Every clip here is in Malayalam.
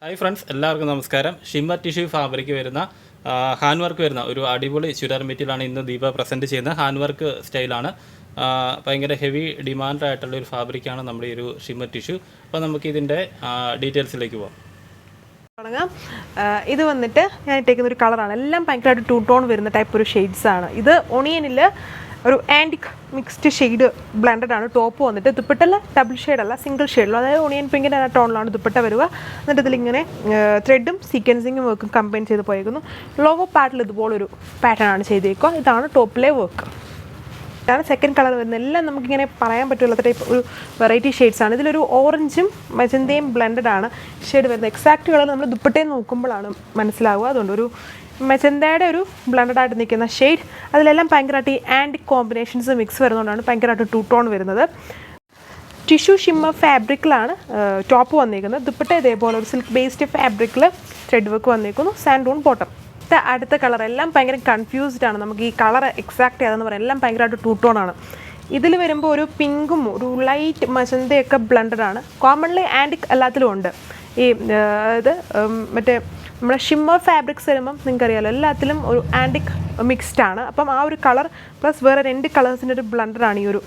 ഹായ് ഫ്രണ്ട്സ്, എല്ലാവർക്കും നമസ്കാരം. ഷിമ്മർ ടിഷ്യൂ ഫാബ്രിക് വരുന്ന ഹാൻഡ് വർക്ക് വരുന്ന ഒരു അടിപൊളി ചുരിദാർ മെറ്റീരിയലാണ് ഇന്ന് ദീപ പ്രസൻറ്റ് ചെയ്യുന്നത്. ഹാൻഡ് വർക്ക് സ്റ്റൈലാണ്. ഭയങ്കര ഹെവി ഡിമാൻഡായിട്ടുള്ള ഒരു ഫാബ്രിക്കാണ് നമ്മുടെ ഈ ഒരു ഷിമ്മർ ടിഷ്യൂ. അപ്പോൾ നമുക്ക് ഇതിൻ്റെ ഡീറ്റെയിൽസിലേക്ക് പോകാം. ഇത് വന്നിട്ട് ഞാൻ ഇട്ടേക്കുന്ന ഒരു കളറാണ്. എല്ലാം ഭയങ്കരമായിട്ട് ടൂ ടോൺ വരുന്ന ടൈപ്പ് ഒരു ഷെയ്ഡ്സാണ്. ഇത് ഒണിയനിൽ ഒരു ആൻറ്റിക് മിക്സ്ഡ് ഷെയ്ഡ് ബ്ലെൻഡഡ് ആണ്. ടോപ്പ് വന്നിട്ട് ദുപ്പട്ടല്ല ഡബിൾ ഷെയ്ഡല്ല, സിംഗിൾ ഷെയ്ഡിലും, അതായത് ഒണിയൻ പിങ്കിൻ്റെ ആ ടോണിലാണ് ദുപ്പട്ട വരിക. എന്നിട്ട് ഇതിലിങ്ങനെ ത്രെഡും സീക്വൻസിങ്ങും വർക്കും കമ്പൈൻ ചെയ്ത് പോയേക്കുന്നു. ലോവർ പാർട്ടിൽ ഇതുപോലൊരു പാറ്റേൺ ആണ് ചെയ്തേക്കുക. ഇതാണ് ടോപ്പിലെ വർക്ക്. ഇതാണ് സെക്കൻഡ് കളർ വരുന്നത്. എല്ലാം നമുക്കിങ്ങനെ പറയാൻ പറ്റുള്ള ടൈപ്പ് ഒരു വെറൈറ്റി ഷെയ്ഡ്സാണ്. ഇതിലൊരു ഓറഞ്ചും മജന്തയും ബ്ലെൻഡഡ് ആണ് ഷെയ്ഡ് വരുന്നത്. എക്സാക്റ്റ് കളർ നമ്മൾ ദുപ്പട്ടയെ നോക്കുമ്പോഴാണ് മനസ്സിലാവുക. അതുകൊണ്ട് ഒരു മെജന്തയുടെ ഒരു ബ്ലെൻഡായിട്ട് നിൽക്കുന്ന ഷെയ്ഡ്. അതിലെല്ലാം ഭയങ്കരമായിട്ട് ഈ ആൻഡ് കോമ്പിനേഷൻസ് മിക്സ് വരുന്നതുകൊണ്ടാണ് ഭയങ്കരമായിട്ട് ടൂ ടോൺ വരുന്നത്. ടിഷ്യൂ ഷിമ്മർ ഫാബ്രിക്കിലാണ് ടോപ്പ് വന്നിരിക്കുന്നത്. ദുപ്പട്ട ഇതേപോലെ ഒരു സിൽക്ക് ബേസ്ഡ് ഫാബ്രിക്കിൽ ത്രെഡ് വർക്ക് വന്നിരിക്കുന്നു. സാൻഡൂൺ ബോട്ടം. അടുത്ത കളർ എല്ലാം ഭയങ്കര കൺഫ്യൂസ്ഡ് ആണ്. നമുക്ക് ഈ കളർ എക്സാക്റ്റ് ഏതെന്ന് പറയാം. എല്ലാം ഭയങ്കരമായിട്ട് ടൂ ടോൺ ആണ്. ഇതിൽ വരുമ്പോൾ ഒരു പിങ്കും ഒരു ലൈറ്റ് മജന്തയൊക്കെ ബ്ലെൻഡഡ് ആണ്. കോമൺലി ആൻറ്റിക് എല്ലാത്തിലും ഉണ്ട്. ഈ ഇത് മറ്റേ നമ്മുടെ ഷിമ്മർ ഫാബ്രിക്സ് വരുമ്പം നിങ്ങൾക്കറിയാമല്ലോ, എല്ലാത്തിലും ഒരു ആൻറ്റിക് മിക്സ്ഡ് ആണ്. അപ്പം ആ ഒരു കളർ പ്ലസ് വേറെ രണ്ട് കളേഴ്സിൻ്റെ ഒരു ബ്ലെൻഡറാണ് ഈ ഒരു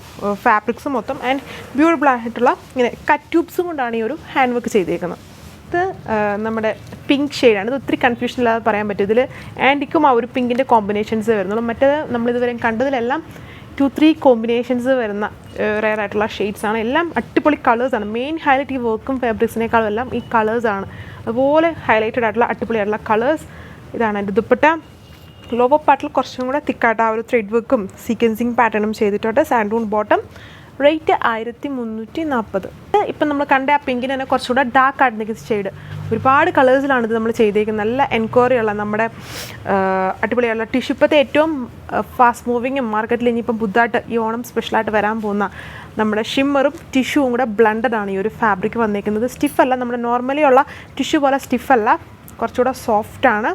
ഫാബ്രിക്സ് മൊത്തം. ആൻഡ് ബ്യൂട്ടിഫുൾ ആയിട്ടുള്ള ഇങ്ങനെ കട്ട് ട്യൂബ്സും കൊണ്ടാണ് ഈ ഒരു ഹാൻഡ് വർക്ക് ചെയ്തേക്കുന്നത്. ഇത് നമ്മുടെ പിങ്ക് ഷെയ്ഡാണ്. ഇത് ഒത്തിരി കൺഫ്യൂഷൻ ഇല്ലാതെ പറയാൻ പറ്റും. ഇതിൽ ആൻറ്റിക്കും ആ ഒരു പിങ്കിൻ്റെ കോമ്പിനേഷൻസ് വരുന്നുള്ളൂ. മറ്റേത് നമ്മളിതുവരെ കണ്ടതിലെല്ലാം 2-3 കോമ്പിനേഷൻസ് വരുന്ന റെയർ ആയിട്ടുള്ള ഷെയ്ഡ്സാണ്. എല്ലാം അടിപൊളി കളേഴ്സാണ്. മെയിൻ ഹൈലൈറ്റ് ഈ വർക്കും ഫാബ്രിക്സിനേക്കാളും എല്ലാം ഈ കളേഴ്സാണ്. അതുപോലെ ഹൈലൈറ്റഡ് ആയിട്ടുള്ള അടിപൊളിയായിട്ടുള്ള കളേഴ്സ്. ഇതാണ് എൻ്റെ ദുപ്പട്ട. ലോവർ പാർട്ടിൽ കുറച്ചും കൂടെ തിക്കായിട്ട് ആ ഒരു ത്രെഡ് വർക്കും സീക്വൻസിങ് പാറ്റേണും ചെയ്തിട്ടുണ്ട്. സാൻഡൂൺ ബോട്ടം. റേറ്റ് 1340. ഇപ്പം നമ്മൾ കണ്ട ആ പിങ്കിന് തന്നെ കുറച്ചുകൂടെ ഡാർക്ക് ആയിട്ട് നിൽക്കുന്ന ഷെയ്ഡ്. ഒരുപാട് കളേഴ്സിലാണ് ഇത് നമ്മൾ ചെയ്തേക്കുന്നത്. നല്ല എൻക്വയറി ഉള്ള നമ്മുടെ അടിപൊളിയുള്ള ടിഷ്യൂ. ഇപ്പോഴത്തെ ഏറ്റവും ഫാസ്റ്റ് മൂവിങ്ങും മാർക്കറ്റിൽ ഇനിയിപ്പം പുതുതായിട്ട് ഈ ഓണം സ്പെഷ്യലായിട്ട് വരാൻ പോകുന്ന നമ്മുടെ ഷിമ്മറും ടിഷ്യൂവും കൂടെ ബ്ലെൻഡഡ് ആണ് ഈ ഒരു ഫാബ്രിക് വന്നേക്കുന്നത്. സ്റ്റിഫല്ല, നമ്മുടെ നോർമലി ഉള്ള ടിഷ്യൂ പോലെ സ്റ്റിഫല്ല, കുറച്ചുകൂടെ സോഫ്റ്റാണ്.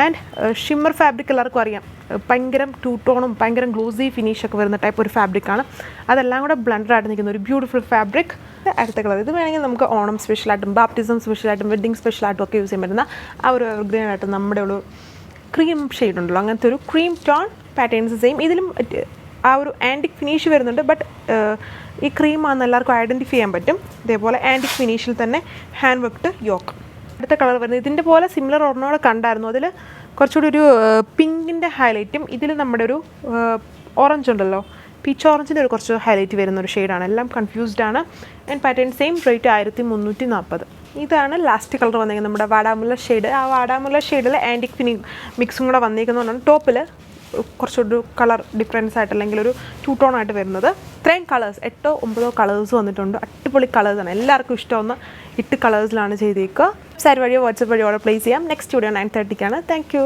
ആൻഡ് ഷിമ്മർ ഫാബ്രിക് എല്ലാവർക്കും അറിയാം, ഭയങ്കര ടൂ ടോണും ഭയങ്കര ഗ്ലോസി ഫിനിഷൊക്കെ വരുന്ന ടൈപ്പ് ഒരു ഫാബ്രിക്കാണ്. അതെല്ലാം കൂടെ ബ്ലെൻഡായിട്ട് നിൽക്കുന്ന ഒരു ബ്യൂട്ടിഫുൾ ഫാബ്രിക്. അടുത്ത കളർ ഇത് വേണമെങ്കിൽ നമുക്ക് ഓണം സ്പെഷ്യലായിട്ടും ബാപ്റ്റിസം സ്പെഷ്യലായിട്ടും വെഡ്ഡിങ് സ്പെഷ്യലായിട്ടും ഒക്കെ യൂസ് ചെയ്യാൻ പറ്റുന്ന ആ ഒരു ഗ്രീൻ ആയിട്ട് നമ്മുടെ ഒരു ക്രീം ഷെയ്ഡ് ഉണ്ടല്ലോ, അങ്ങനത്തെ ഒരു ക്രീം ടോൺ പാറ്റേൺസ് സെയിം. ഇതിലും ആ ഒരു ആൻറ്റിക് ഫിനിഷ് വരുന്നുണ്ട്. ബട്ട് ഈ ക്രീമാണെന്ന് എല്ലാവർക്കും ഐഡൻറ്റിഫൈ ചെയ്യാൻ പറ്റും. ഇതേപോലെ ആൻറ്റിക് ഫിനിഷിൽ തന്നെ ഹാൻഡ് വർക്ക്ഡ് യോക്ക്. അടുത്ത കളർ വരുന്നത് ഇതിൻ്റെ പോലെ സിമിലർ ഒരെണ്ണോടെ കണ്ടായിരുന്നു. അതിൽ കുറച്ചുകൂടി ഒരു പിങ്കിൻ്റെ ഹൈലൈറ്റും ഇതിൽ നമ്മുടെ ഒരു ഓറഞ്ച് ഉണ്ടല്ലോ, പീച്ച് ഓറഞ്ചിൻ്റെ ഒരു കുറച്ച് ഹൈലൈറ്റ് വരുന്ന ഒരു ഷെയ്ഡാണ്. എല്ലാം കൺഫ്യൂസ്ഡ് ആണ്. And pattern same. റേറ്റ് 1340. ഇതാണ് ലാസ്റ്റ് കളർ വന്നിരിക്കുന്നത്, നമ്മുടെ വാടാമുല്ല ഷെയ്ഡ്. ആ വാടാമുല്ല ഷെയ്ഡിൽ ആൻറ്റിക് മിക്സും കൂടെ വന്നിരിക്കുന്നതുകൊണ്ടാണ് ടോപ്പിൽ കുറച്ചൊരു കളർ ഡിഫറൻസ് ആയിട്ട് അല്ലെങ്കിൽ ഒരു ടൂ ടോൺ ആയിട്ട് വരുന്നത്. ഇത്രയും കളേഴ്സ് 8-9 കളേഴ്സ് വന്നിട്ടുണ്ട്. അടിപൊളി കളേഴ്സാണ്. എല്ലാവർക്കും ഇഷ്ടമാവുന്ന 8 കളേഴ്സിലാണ് ചെയ്തേക്കുക. വെബ്സൈറ്റ് വഴിയോ വാട്സപ്പ് വഴിയോ ഓർഡർ പ്ലേസ് ചെയ്യാം. നെക്സ്റ്റ് വീഡിയോ 9:30-ക്കാണ്. Thank U.